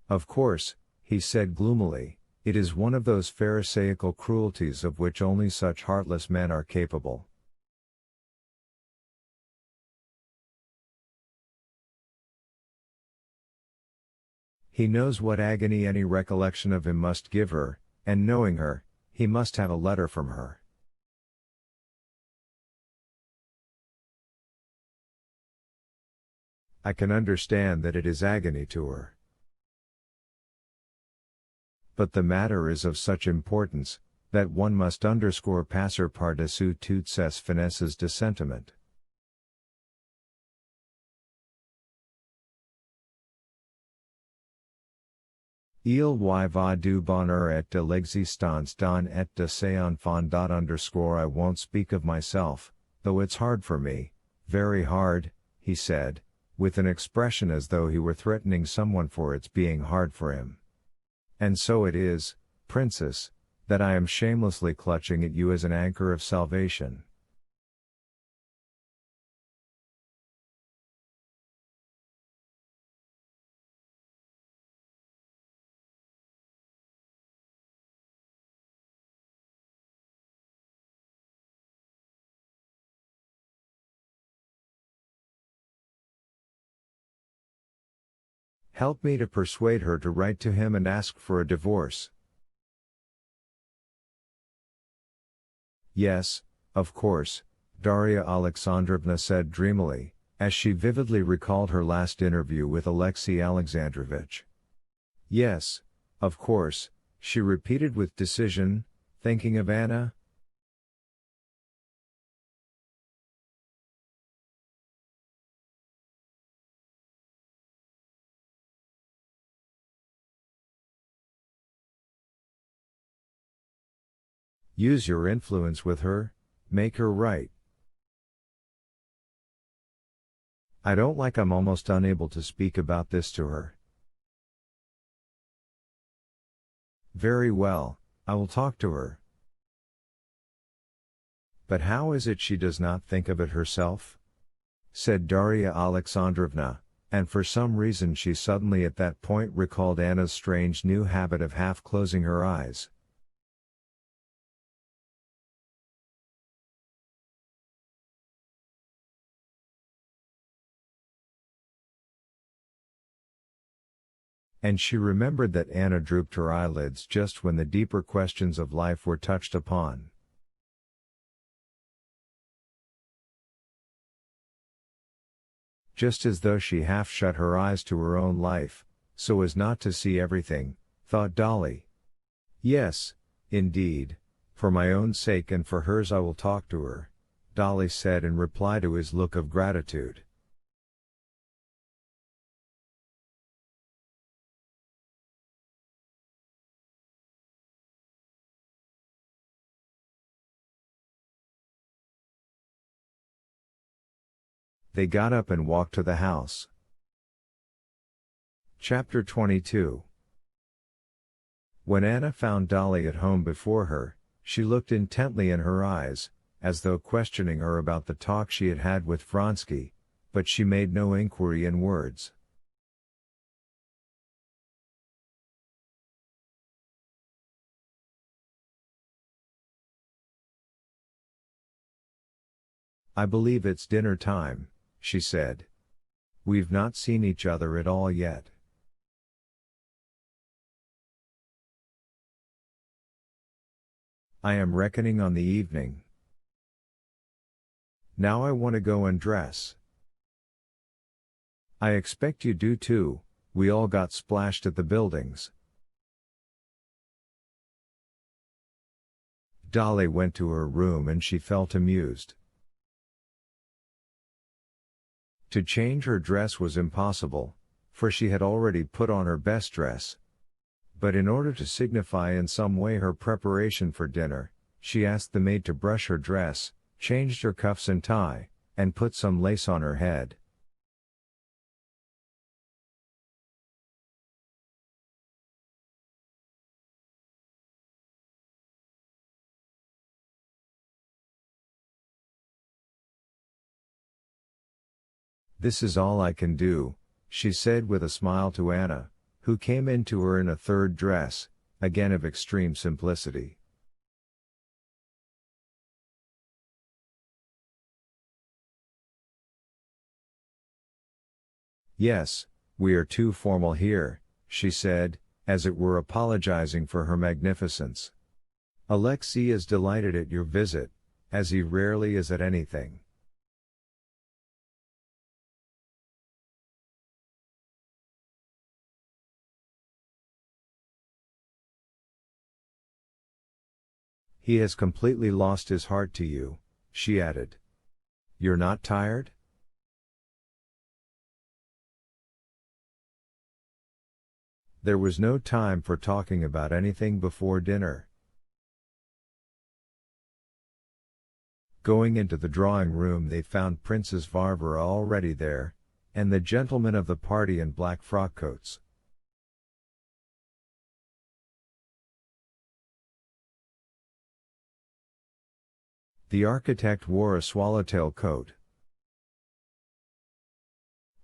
Of course, he said gloomily, it is one of those pharisaical cruelties of which only such heartless men are capable. He knows what agony any recollection of him must give her, and knowing her, he must have a letter from her. I can understand that it is agony to her. But the matter is of such importance, that one must underscore passer par-dessus toutes ces finesses de sentiment. Il y va du bonheur et de l'existence d'un et de ses enfants. I won't speak of myself, though it's hard for me, very hard, he said, with an expression as though he were threatening someone for its being hard for him. And so it is, Princess, that I am shamelessly clutching at you as an anchor of salvation. Help me to persuade her to write to him and ask for a divorce. Yes, of course, Darya Alexandrovna said dreamily, as she vividly recalled her last interview with Alexei Alexandrovich. Yes, of course, she repeated with decision, thinking of Anna. Use your influence with her, make her write. I don't like I'm almost unable to speak about this to her. Very well, I will talk to her. But how is it she does not think of it herself? Said Darya Alexandrovna, and for some reason she suddenly at that point recalled Anna's strange new habit of half closing her eyes. And she remembered that Anna drooped her eyelids just when the deeper questions of life were touched upon. Just as though she half shut her eyes to her own life, so as not to see everything, thought Dolly. Yes, indeed, for my own sake and for hers I will talk to her, Dolly said in reply to his look of gratitude. They got up and walked to the house. Chapter 22. When Anna found Dolly at home before her, she looked intently in her eyes, as though questioning her about the talk she had had with Vronsky, but she made no inquiry in words. I believe it's dinner time, she said. We've not seen each other at all yet. I am reckoning on the evening. Now I want to go and dress. I expect you do too, we all got splashed at the buildings. Dolly went to her room and she felt amused. To change her dress was impossible, for she had already put on her best dress. But in order to signify in some way her preparation for dinner, she asked the maid to brush her dress, changed her cuffs and tie, and put some lace on her head. This is all I can do, she said with a smile to Anna, who came in to her in a third dress, again of extreme simplicity. "Yes, we are too formal here," she said, as it were apologizing for her magnificence. "Alexei is delighted at your visit, as he rarely is at anything." "He has completely lost his heart to you," she added. "You're not tired?" There was no time for talking about anything before dinner. Going into the drawing room, they found Princess Varvara already there, and the gentlemen of the party in black frock coats. The architect wore a swallowtail coat.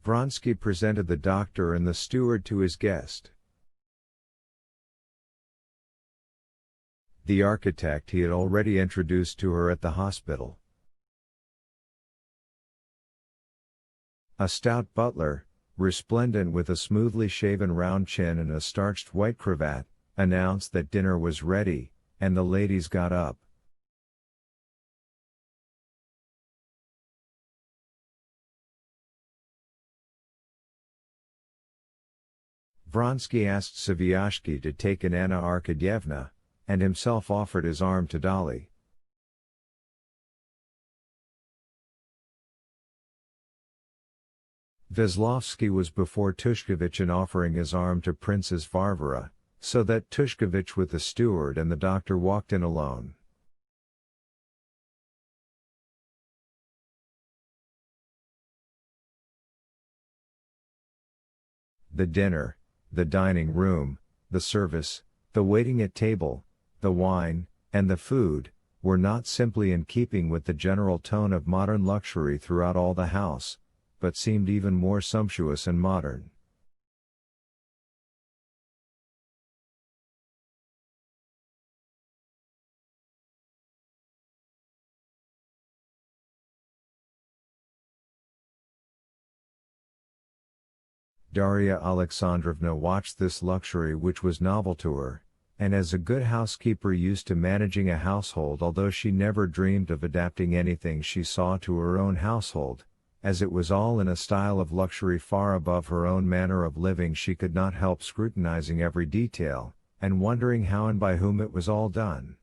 Vronsky presented the doctor and the steward to his guest. The architect he had already introduced to her at the hospital. A stout butler, resplendent with a smoothly shaven round chin and a starched white cravat, announced that dinner was ready, and the ladies got up. Vronsky asked Sviashky to take in Anna Arkadyevna, and himself offered his arm to Dolly. Veslovsky was before Tushkevich in offering his arm to Princess Varvara, so that Tushkevich with the steward and the doctor walked in alone. The dinner, the dining room, the service, the waiting at table, the wine, and the food, were not simply in keeping with the general tone of modern luxury throughout all the house, but seemed even more sumptuous and modern. Darya Alexandrovna watched this luxury which was novel to her, and as a good housekeeper used to managing a household, although she never dreamed of adapting anything she saw to her own household, as it was all in a style of luxury far above her own manner of living, she could not help scrutinizing every detail, and wondering how and by whom it was all done.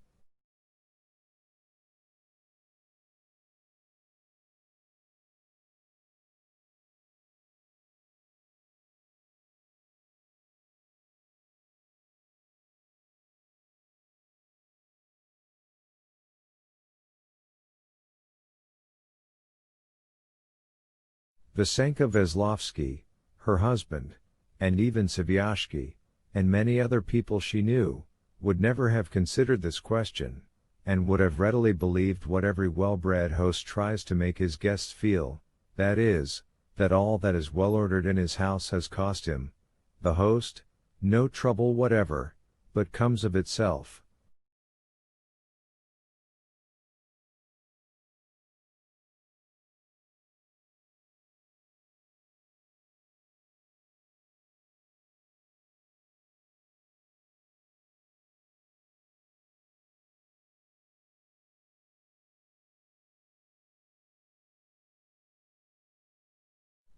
Vasenka Veslovsky, her husband, and even Sviashky, and many other people she knew, would never have considered this question, and would have readily believed what every well-bred host tries to make his guests feel, that is, that all that is well-ordered in his house has cost him, the host, no trouble whatever, but comes of itself.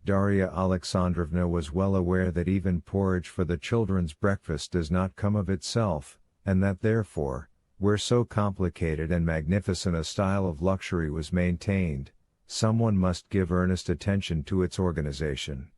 Darya Alexandrovna was well aware that even porridge for the children's breakfast does not come of itself, and that therefore, where so complicated and magnificent a style of luxury was maintained, someone must give earnest attention to its organization.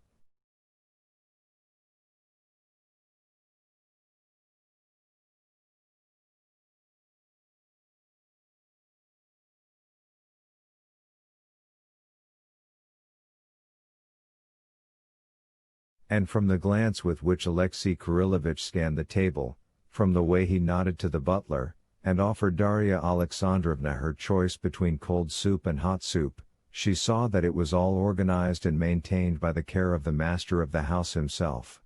And from the glance with which Alexei Kirillovich scanned the table, from the way he nodded to the butler, and offered Darya Alexandrovna her choice between cold soup and hot soup, she saw that it was all organized and maintained by the care of the master of the house himself.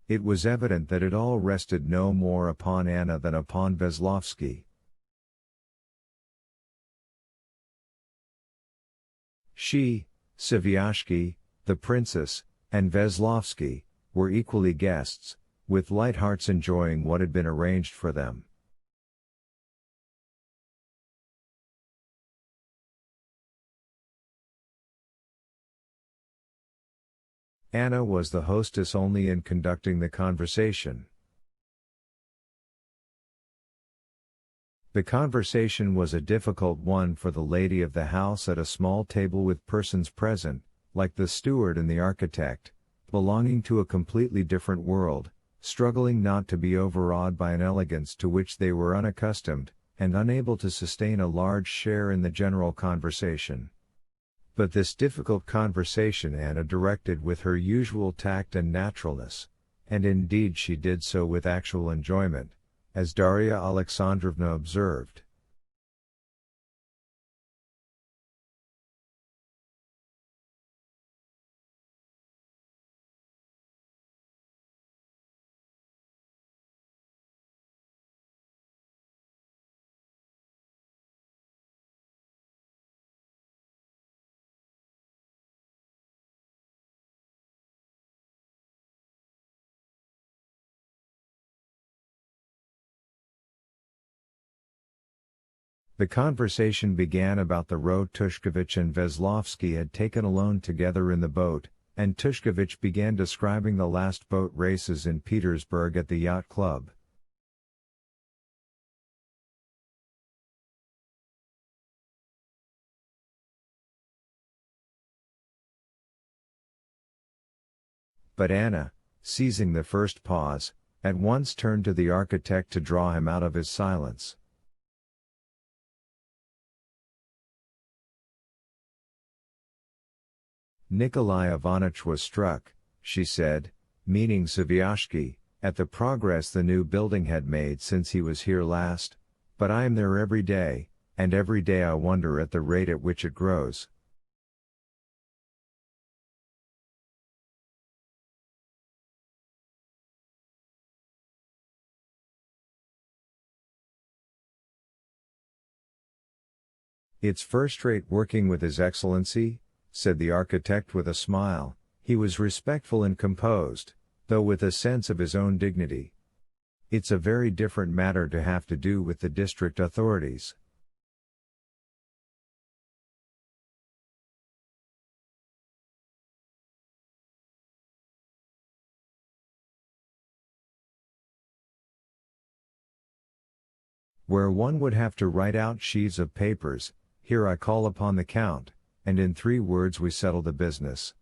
It was evident that it all rested no more upon Anna than upon Veslovsky. She, Sviashky, the princess, and Veslovsky, were equally guests, with light hearts enjoying what had been arranged for them. Anna was the hostess only in conducting the conversation. The conversation was a difficult one for the lady of the house at a small table with persons present, like the steward and the architect, belonging to a completely different world, struggling not to be overawed by an elegance to which they were unaccustomed, and unable to sustain a large share in the general conversation. But this difficult conversation Anna directed with her usual tact and naturalness, and indeed she did so with actual enjoyment, as Darya Alexandrovna observed. The conversation began about the road Tushkevich and Veslovsky had taken alone together in the boat, and Tushkevich began describing the last boat races in Petersburg at the yacht club. But Anna, seizing the first pause, at once turned to the architect to draw him out of his silence. Nikolai Ivanitch was struck, she said, meaning Sviashky, at the progress the new building had made since he was here last, but I am there every day, and every day I wonder at the rate at which it grows. It's first-rate working with His Excellency, said the architect with a smile. He was respectful and composed, though with a sense of his own dignity. It's a very different matter to have to do with the district authorities. Where one would have to write out sheaves of papers, here I call upon the Count, and in 3 words we settle the business.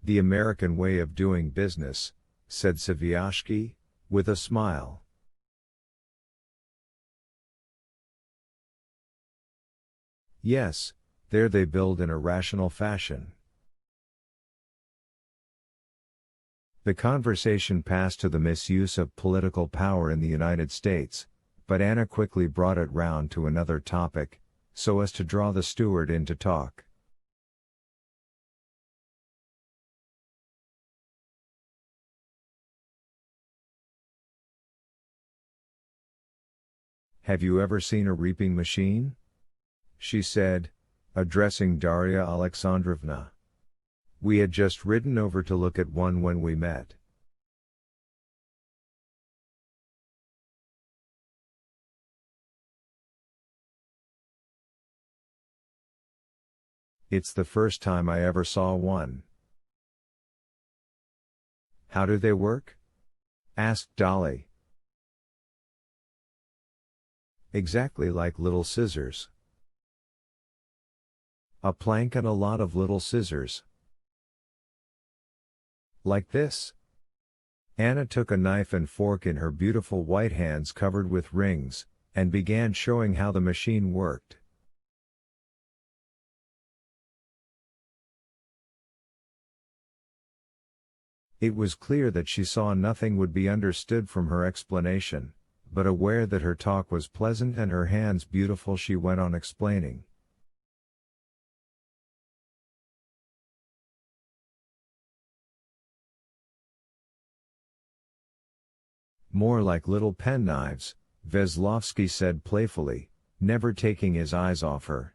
The American way of doing business, said Sviashky, with a smile. Yes, there they build in a rational fashion. The conversation passed to the misuse of political power in the United States, but Anna quickly brought it round to another topic, so as to draw the steward in to talk. Have you ever seen a reaping machine? She said, addressing Darya Alexandrovna. We had just ridden over to look at one when we met. It's the first time I ever saw one. How do they work? Asked Dolly. Exactly like little scissors. A plank and a lot of little scissors. Like this? Anna took a knife and fork in her beautiful white hands covered with rings, and began showing how the machine worked. It was clear that she saw nothing would be understood from her explanation, but aware that her talk was pleasant and her hands beautiful, she went on explaining. More like little penknives, Veslovsky said playfully, never taking his eyes off her.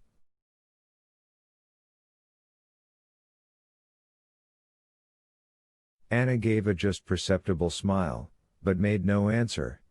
Anna gave a just perceptible smile, but made no answer.